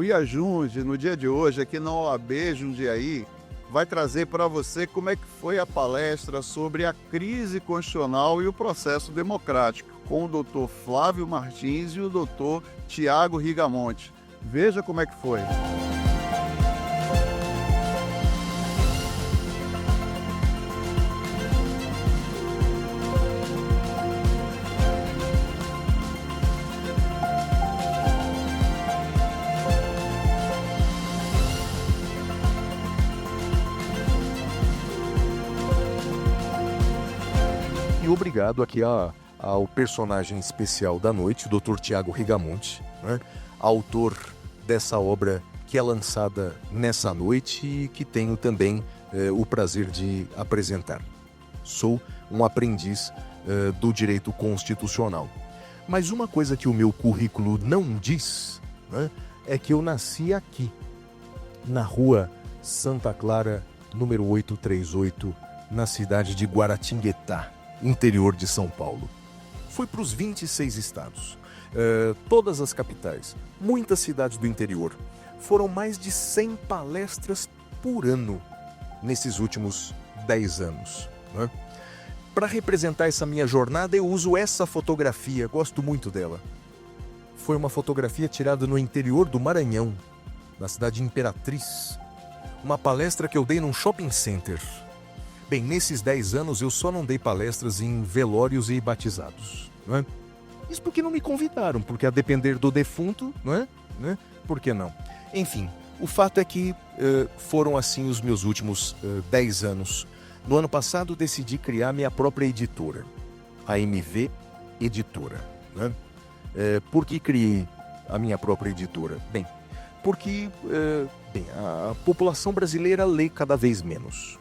IAJUND, no dia de hoje, aqui na OAB Jundiaí, vai trazer para você como é que foi a palestra sobre a crise constitucional e o processo democrático, com o doutor Flávio Martins e o doutor Tiago Rigamonte. Veja como é que foi. E obrigado aqui ao personagem especial da noite, o Dr. Tiago Rigamonte, né? Autor dessa obra que é lançada nessa noite e que tenho também o prazer de apresentar. Sou um aprendiz do direito constitucional. Mas uma coisa que o meu currículo não diz, né, é que eu nasci aqui, na rua Santa Clara, número 838, na cidade de Guaratinguetá, interior de São Paulo. Fui para os 26 estados, todas as capitais, muitas cidades do interior. Foram mais de 100 palestras por ano nesses últimos 10 anos. Né? Para representar essa minha jornada, eu uso essa fotografia, gosto muito dela. Foi uma fotografia tirada no interior do Maranhão, na cidade de Imperatriz. Uma palestra que eu dei num shopping center. Bem, nesses 10 anos eu só não dei palestras em velórios e batizados, não é? Isso porque não me convidaram, porque a depender do defunto, não é? Né? Por que não? Enfim, o fato é que foram assim os meus últimos 10 anos. No ano passado decidi criar minha própria editora, a MV Editora. Né? Por que criei a minha própria editora? Bem, porque a população brasileira lê cada vez menos.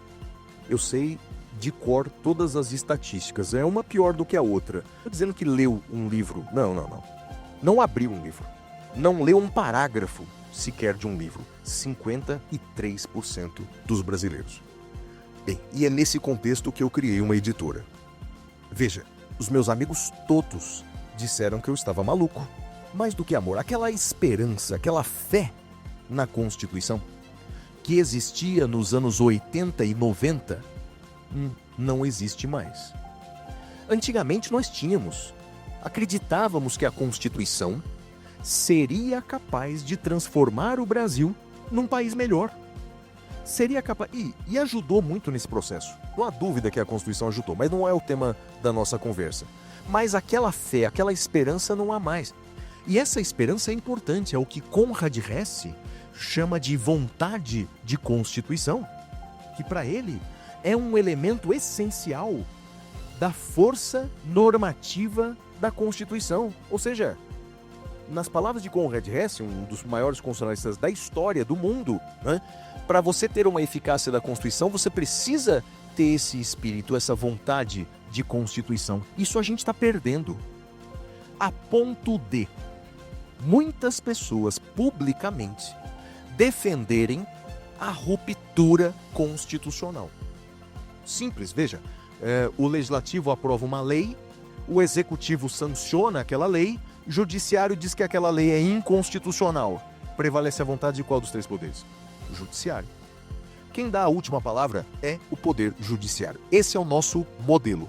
Eu sei de cor todas as estatísticas. É uma pior do que a outra. Estou dizendo que leu um livro. Não. Não abriu um livro. Não leu um parágrafo sequer de um livro. 53% dos brasileiros. Bem, e é nesse contexto que eu criei uma editora. Veja, os meus amigos todos disseram que eu estava maluco. Mais do que amor, aquela esperança, aquela fé na Constituição que existia nos anos 80 e 90, não existe mais. Antigamente nós acreditávamos que a Constituição seria capaz de transformar o Brasil num país melhor. Seria capaz, e ajudou muito nesse processo. Não há dúvida que a Constituição ajudou, mas não é o tema da nossa conversa. Mas aquela fé, aquela esperança não há mais. E essa esperança é importante, é o que Conrad Hesse chama de vontade de Constituição, que para ele é um elemento essencial da força normativa da Constituição. Ou seja, nas palavras de Conrad Hesse, um dos maiores constitucionalistas da história do mundo, né, para você ter uma eficácia da Constituição, você precisa ter esse espírito, essa vontade de Constituição. Isso a gente está perdendo. A ponto de muitas pessoas publicamente defenderem a ruptura constitucional. Simples, veja, o Legislativo aprova uma lei, o Executivo sanciona aquela lei, o Judiciário diz que aquela lei é inconstitucional. Prevalece a vontade de qual dos três poderes? O Judiciário. Quem dá a última palavra é o Poder Judiciário. Esse é o nosso modelo.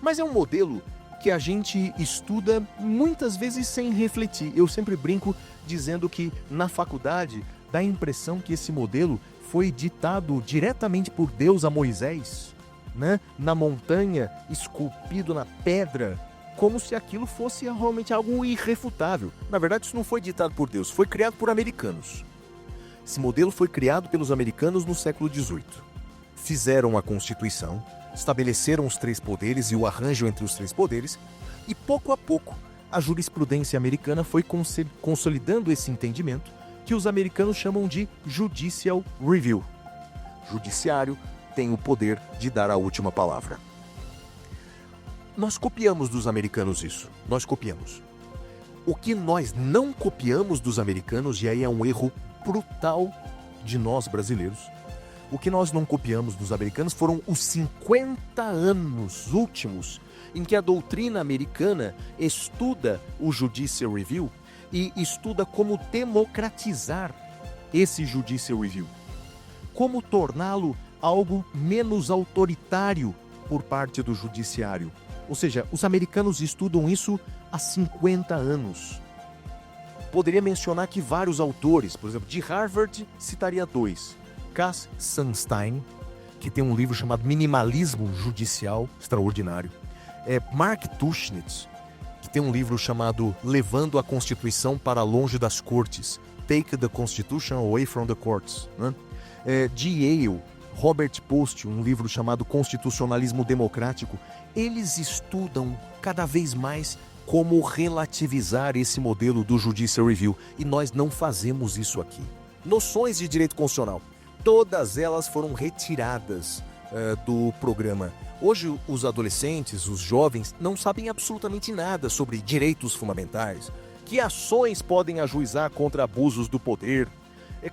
Mas é um modelo que a gente estuda muitas vezes sem refletir. Eu sempre brinco dizendo que na faculdade dá a impressão que esse modelo foi ditado diretamente por Deus a Moisés, né? Na montanha, esculpido na pedra, como se aquilo fosse realmente algo irrefutável. Na verdade, isso não foi ditado por Deus, foi criado por americanos. Esse modelo foi criado pelos americanos no século XVIII. Fizeram a Constituição, estabeleceram os três poderes e o arranjo entre os três poderes, e pouco a pouco a jurisprudência americana foi consolidando esse entendimento que os americanos chamam de Judicial Review. Judiciário tem o poder de dar a última palavra. Nós copiamos dos americanos isso, nós copiamos. O que nós não copiamos dos americanos, e aí é um erro brutal de nós brasileiros, o que nós não copiamos dos americanos foram os 50 anos últimos em que a doutrina americana estuda o Judicial Review e estuda como democratizar esse Judicial Review. Como torná-lo algo menos autoritário por parte do judiciário. Ou seja, os americanos estudam isso há 50 anos. Poderia mencionar aqui vários autores, por exemplo, de Harvard citaria 2. Cass Sunstein, que tem um livro chamado Minimalismo Judicial, extraordinário. Mark Tuchnitz, que tem um livro chamado Levando a Constituição para Longe das Cortes, Take the Constitution Away from the Courts. Né? De Yale, Robert Post, um livro chamado Constitucionalismo Democrático. Eles estudam cada vez mais como relativizar esse modelo do Judicial Review. E nós não fazemos isso aqui. Noções de direito constitucional, todas elas foram retiradas do programa. Hoje os adolescentes, os jovens, não sabem absolutamente nada sobre direitos fundamentais, que ações podem ajuizar contra abusos do poder,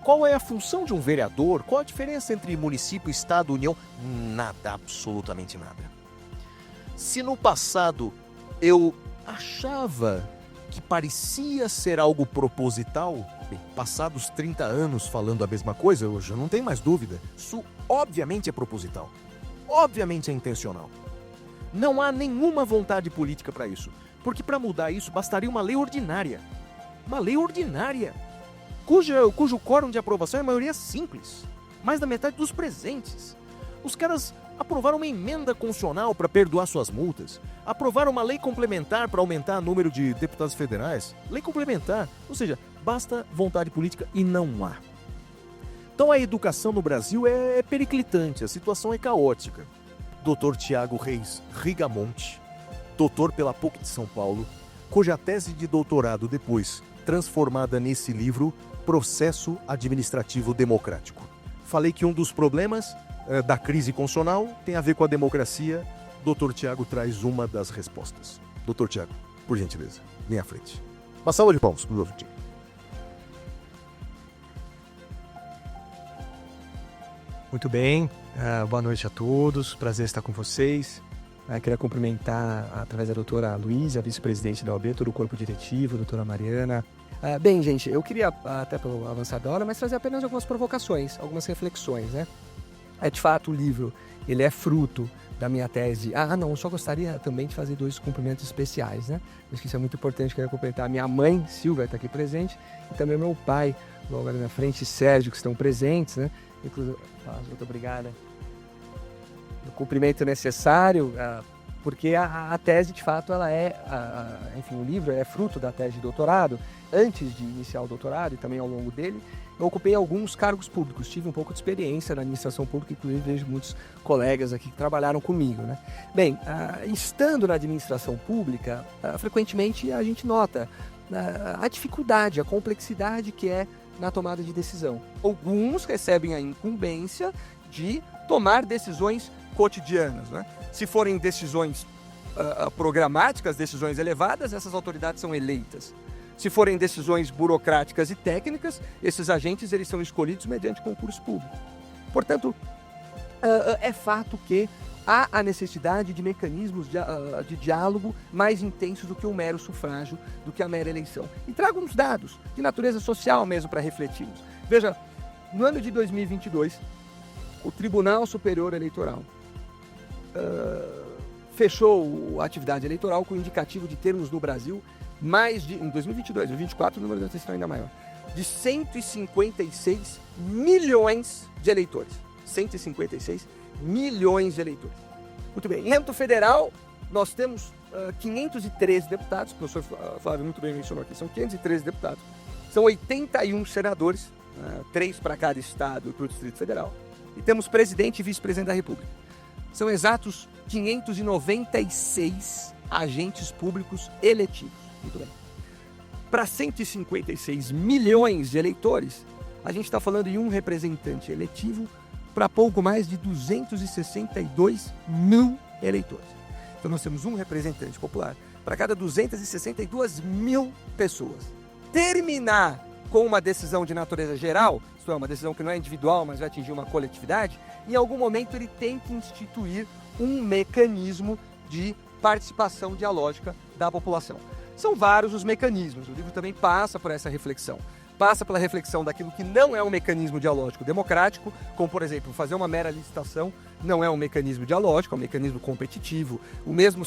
qual é a função de um vereador, qual a diferença entre município, estado, união, nada, absolutamente nada. Se no passado eu achava que parecia ser algo proposital, bem, passados 30 anos falando a mesma coisa, hoje eu não tenho mais dúvida, isso obviamente é proposital. Obviamente é intencional. Não há nenhuma vontade política para isso. Porque para mudar isso bastaria uma lei ordinária. Uma lei ordinária. Cujo quórum de aprovação é a maioria simples. Mais da metade dos presentes. Os caras aprovaram uma emenda constitucional para perdoar suas multas. Aprovaram uma lei complementar para aumentar o número de deputados federais. Lei complementar. Ou seja, basta vontade política e não há. Então a educação no Brasil é periclitante, a situação é caótica. Dr. Tiago Reis Rigamonte, doutor pela PUC de São Paulo, cuja tese de doutorado depois transformada nesse livro, Processo Administrativo Democrático. Falei que um dos problemas da crise constitucional tem a ver com a democracia. Dr. Tiago traz uma das respostas. Dr. Tiago, por gentileza, vem à frente. Uma salva de palmas para o Dr. Tiago. Muito bem, boa noite a todos, prazer estar com vocês. Queria cumprimentar, através da doutora Luísa, vice-presidente da OAB, todo o corpo diretivo, doutora Mariana. Bem, gente, eu queria, até pelo avançar da hora, mas trazer apenas algumas provocações, algumas reflexões, né? De fato, o livro, ele é fruto da minha tese. Não, eu só gostaria também de fazer 2 cumprimentos especiais, né? Acho que isso é muito importante, queria cumprimentar a minha mãe, Silvia, está aqui presente, e também o meu pai, logo ali na frente, Sérgio, que estão presentes, né? Inclusive, muito obrigada. O cumprimento necessário, porque a tese, de fato, ela enfim, o livro é fruto da tese de doutorado. Antes de iniciar o doutorado e também ao longo dele, eu ocupei alguns cargos públicos, tive um pouco de experiência na administração pública, inclusive vejo muitos colegas aqui que trabalharam comigo, né? Bem, estando na administração pública, frequentemente a gente nota a dificuldade, a complexidade que é na tomada de decisão. Alguns recebem a incumbência de tomar decisões cotidianas, né? Se forem decisões programáticas, decisões elevadas, essas autoridades são eleitas. Se forem decisões burocráticas e técnicas, esses agentes eles são escolhidos mediante concurso público. Portanto, é fato que há a necessidade de mecanismos de diálogo mais intensos do que o mero sufrágio, do que a mera eleição. E trago uns dados de natureza social mesmo para refletirmos. Veja, no ano de 2022, o Tribunal Superior Eleitoral fechou a atividade eleitoral com o indicativo de termos no Brasil em 2022, 2024 o número deve ser ainda maior, de 156 milhões de eleitores. 156 milhões de eleitores. Muito bem, em âmbito federal, nós temos 513 deputados, o professor Flávio muito bem mencionou aqui, são 513 deputados, são 81 senadores, 3 para cada estado e para o Distrito Federal, e temos presidente e vice-presidente da República. São exatos 596 agentes públicos eletivos. Muito bem. Para 156 milhões de eleitores, a gente está falando em um representante eletivo para pouco mais de 262 mil eleitores. Então nós temos um representante popular para cada 262 mil pessoas. Terminar com uma decisão de natureza geral, isto é, uma decisão que não é individual, mas vai atingir uma coletividade, em algum momento ele tem que instituir um mecanismo de participação dialógica da população. São vários os mecanismos. O livro também passa por essa reflexão. Passa pela reflexão daquilo que não é um mecanismo dialógico democrático, como, por exemplo, fazer uma mera licitação não é um mecanismo dialógico, é um mecanismo competitivo. O mesmo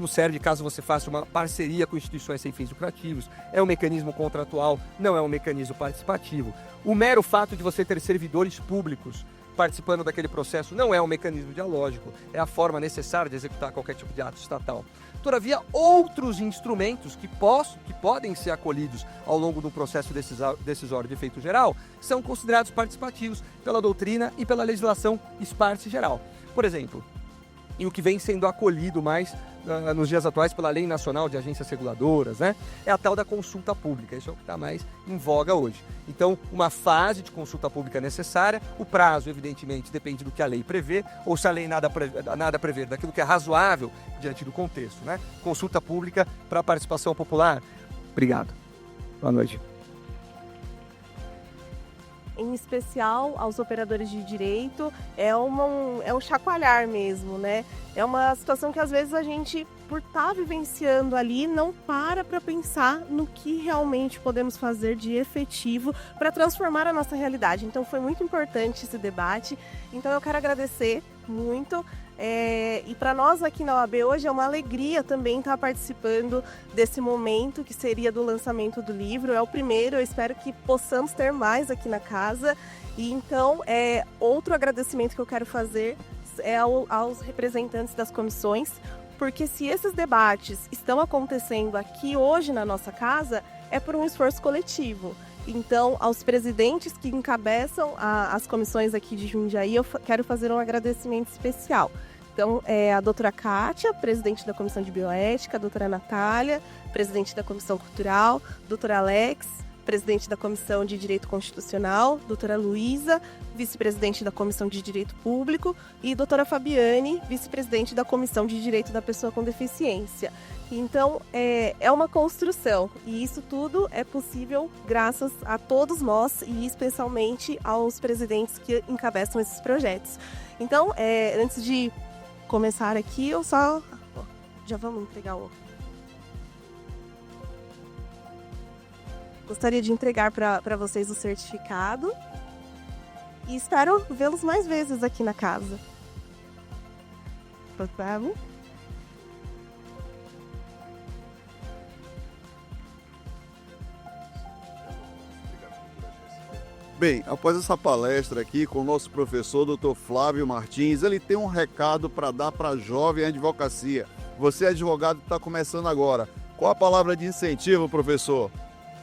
serve caso você faça uma parceria com instituições sem fins lucrativos. É um mecanismo contratual, não é um mecanismo participativo. O mero fato de você ter servidores públicos participando daquele processo não é um mecanismo dialógico, é a forma necessária de executar qualquer tipo de ato estatal. Todavia, outros instrumentos que podem ser acolhidos ao longo do processo decisório de efeito geral são considerados participativos pela doutrina e pela legislação esparsa e geral. Por exemplo, e o que vem sendo acolhido mais nos dias atuais pela Lei Nacional de Agências Reguladoras, né? É a tal da consulta pública, isso é o que está mais em voga hoje. Então, uma fase de consulta pública é necessária, o prazo, evidentemente, depende do que a lei prevê, ou se a lei nada prevê, daquilo que é razoável diante do contexto, né? Consulta pública para participação popular. Obrigado. Boa noite. Em especial aos operadores de direito, é um chacoalhar mesmo, né? É uma situação que às vezes a gente, por estar vivenciando ali, não para pensar no que realmente podemos fazer de efetivo para transformar a nossa realidade. Então foi muito importante esse debate, então eu quero agradecer muito. E para nós aqui na OAB hoje é uma alegria também estar participando desse momento que seria do lançamento do livro. É o primeiro, eu espero que possamos ter mais aqui na casa. E então, outro agradecimento que eu quero fazer é aos representantes das comissões, porque se esses debates estão acontecendo aqui hoje na nossa casa, é por um esforço coletivo. Então, aos presidentes que encabeçam as comissões aqui de Jundiaí, eu quero fazer um agradecimento especial. Então, a doutora Kátia, presidente da Comissão de Bioética, a doutora Natália, presidente da Comissão Cultural, doutora Alex, presidente da Comissão de Direito Constitucional, doutora Luísa, vice-presidente da Comissão de Direito Público, e doutora Fabiane, vice-presidente da Comissão de Direito da Pessoa com Deficiência. Então, é uma construção, e isso tudo é possível graças a todos nós e especialmente aos presidentes que encabeçam esses projetos. Então, antes de começar aqui, eu só... Já vamos entregar o... Gostaria de entregar para vocês o certificado e espero vê-los mais vezes aqui na casa. Vamos? Bem, após essa palestra aqui com o nosso professor, Dr. Flávio Martins, ele tem um recado para dar para a jovem advocacia. Você, advogado, está começando agora. Qual a palavra de incentivo, professor?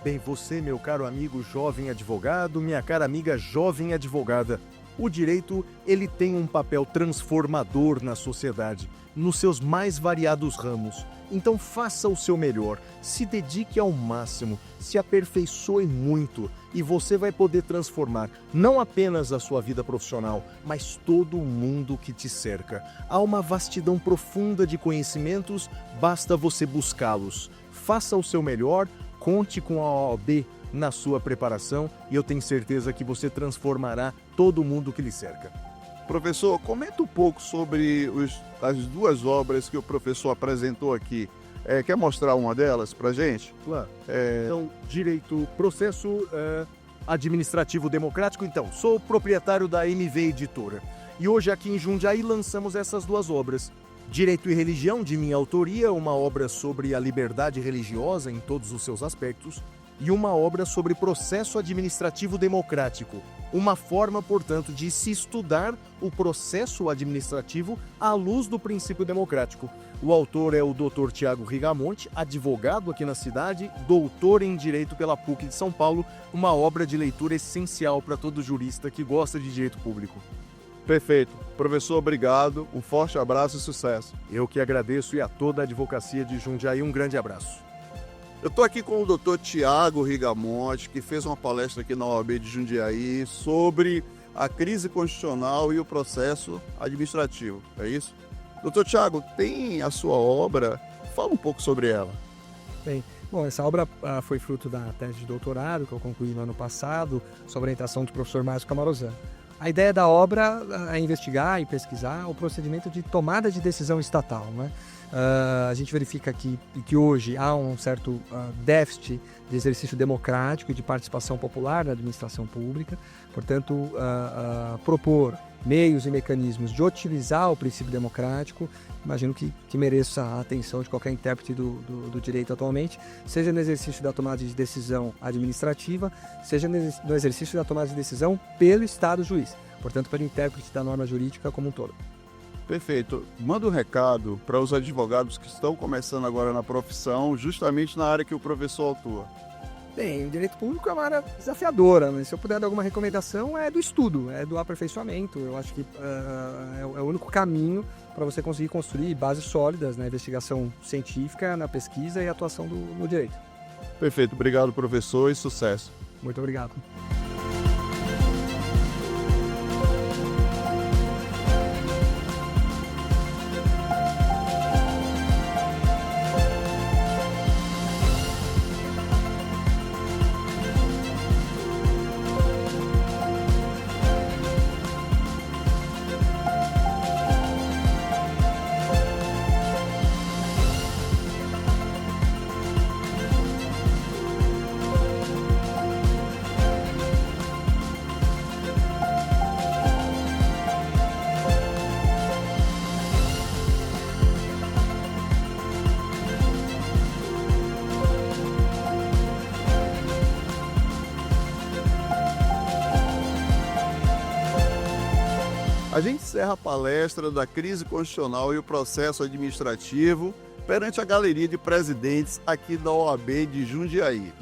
Bem, você, meu caro amigo jovem advogado, minha cara amiga jovem advogada, o direito, ele tem um papel transformador na sociedade, nos seus mais variados ramos. Então faça o seu melhor, se dedique ao máximo, se aperfeiçoe muito e você vai poder transformar não apenas a sua vida profissional, mas todo o mundo que te cerca. Há uma vastidão profunda de conhecimentos, basta você buscá-los. Faça o seu melhor, conte com a OAB na sua preparação e eu tenho certeza que você transformará todo mundo que lhe cerca. Professor, comenta um pouco sobre as duas obras que o professor apresentou aqui. Quer mostrar uma delas para a gente? Claro. Então, direito, processo administrativo democrático. Então, sou proprietário da MV Editora. E hoje aqui em Jundiaí lançamos essas duas obras. Direito e Religião, de minha autoria, uma obra sobre a liberdade religiosa em todos os seus aspectos, e uma obra sobre processo administrativo democrático, uma forma, portanto, de se estudar o processo administrativo à luz do princípio democrático. O autor é o Dr. Tiago Rigamonti, advogado aqui na cidade, doutor em Direito pela PUC de São Paulo, uma obra de leitura essencial para todo jurista que gosta de direito público. Perfeito. Professor, obrigado. Um forte abraço e sucesso. Eu que agradeço e a toda a advocacia de Jundiaí um grande abraço. Eu estou aqui com o Dr. Tiago Rigamonti, que fez uma palestra aqui na OAB de Jundiaí sobre a crise constitucional e o processo administrativo. É isso? Dr. Tiago, tem a sua obra? Fala um pouco sobre ela. Bem, essa obra foi fruto da tese de doutorado que eu concluí no ano passado, sob orientação do professor Márcio Camarozano. A ideia da obra é investigar e pesquisar o procedimento de tomada de decisão estatal, né? A gente verifica que hoje há um certo déficit de exercício democrático e de participação popular na administração pública. Portanto, propor meios e mecanismos de utilizar o princípio democrático, imagino que mereça a atenção de qualquer intérprete do direito atualmente, seja no exercício da tomada de decisão administrativa, seja no exercício da tomada de decisão pelo Estado juiz, portanto, pelo intérprete da norma jurídica como um todo. Perfeito. Manda um recado para os advogados que estão começando agora na profissão, justamente na área que o professor atua. Bem, o direito público é uma área desafiadora, mas se eu puder dar alguma recomendação é do estudo, é do aperfeiçoamento. Eu acho que é o único caminho para você conseguir construir bases sólidas na investigação científica, na pesquisa e atuação no direito. Perfeito. Obrigado, professor, e sucesso. Muito obrigado. A gente encerra a palestra da crise constitucional e o processo administrativo perante a galeria de presidentes aqui da OAB de Jundiaí.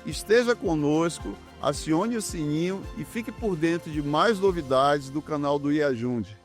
Esteja conosco, acione o sininho e fique por dentro de mais novidades do canal do IAJUND.